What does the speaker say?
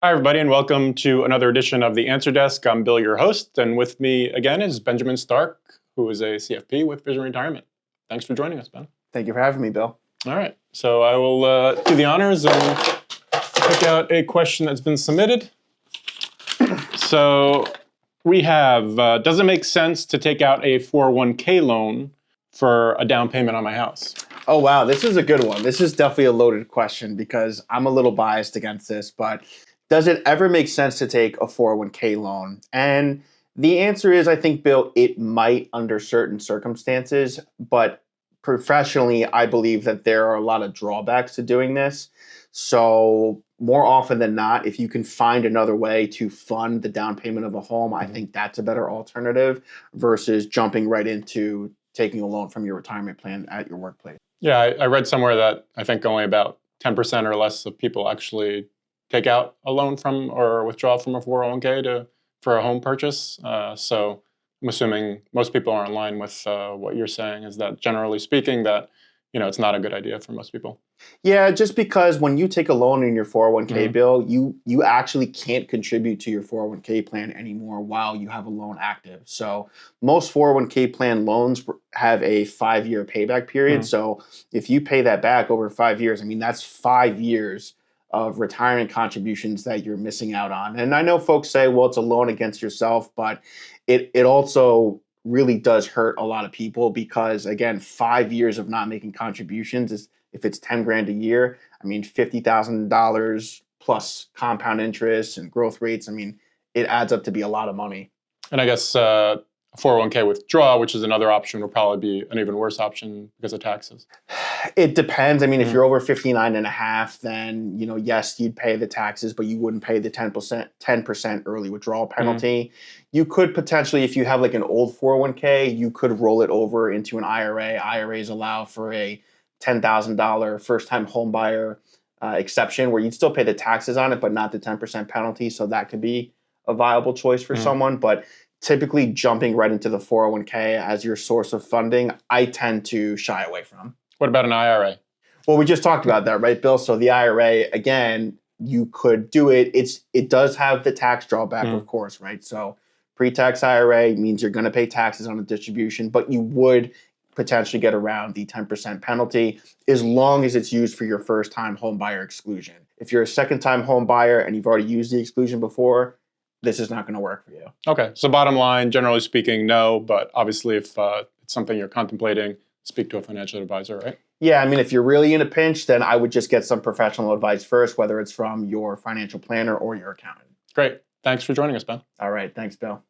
Hi, everybody, and welcome to another edition of The Answer Desk. I'm Bill, your host, and with me again is Benjamin Stark, who is a CFP with Vision Retirement. Thanks for joining us, Ben. Thank you for having me, Bill. All right, so I will do the honors and pick out a question that's been submitted. So we have, does it make sense to take out a 401k loan for a down payment on my house? Oh, wow. This is a good one. This is definitely a loaded question because I'm a little biased against this, but does it ever make sense to take a 401k loan? And the answer is, I think, Bill, it might under certain circumstances, but professionally, I believe that there are a lot of drawbacks to doing this. So more often than not, if you can find another way to fund the down payment of a home, I think that's a better alternative versus jumping right into taking a loan from your retirement plan at your workplace. Yeah, I read somewhere that I think only about 10% or less of people actually take out a loan from or withdraw from a 401k for a home purchase. So I'm assuming most people are in line with what you're saying. Is that generally speaking that it's not a good idea for most people? Yeah, just because when you take a loan in your 401k, Bill, you actually can't contribute to your 401k plan anymore while you have a loan active. So most 401k plan loans have a 5-year payback period. So if you pay that back over 5 years, I mean, that's 5 years of retirement contributions that you're missing out on. And I know folks say, well, it's a loan against yourself, but it also really does hurt a lot of people because, again, 5 years of not making contributions is, if it's 10 grand a year, I mean, $50,000 plus compound interest and growth rates. I mean, it adds up to be a lot of money. And I guess a 401k withdrawal, which is another option, would probably be an even worse option because of taxes. It depends. I mean, if you're over 59 and a half, then, yes, you'd pay the taxes, but you wouldn't pay the 10% early withdrawal penalty. You could potentially, if you have like an old 401k, you could roll it over into an IRA. IRAs allow for a $10,000 first-time home buyer exception where you'd still pay the taxes on it, but not the 10% penalty. So that could be a viable choice for someone. But typically jumping right into the 401k as your source of funding, I tend to shy away from. What about an IRA? Well, we just talked about that, right, Bill? So the IRA, again, you could do it. It does have the tax drawback, of course, right? So pre-tax IRA means you're going to pay taxes on the distribution, but you would potentially get around the 10% penalty as long as it's used for your first-time home buyer exclusion. If you're a second-time home buyer and you've already used the exclusion before, this is not going to work for you. Okay, so bottom line, generally speaking, no, but obviously if it's something you're contemplating, speak to a financial advisor, right? Yeah, I mean, if you're really in a pinch, then I would just get some professional advice first, whether it's from your financial planner or your accountant. Great. Thanks for joining us, Ben. All right. Thanks, Bill.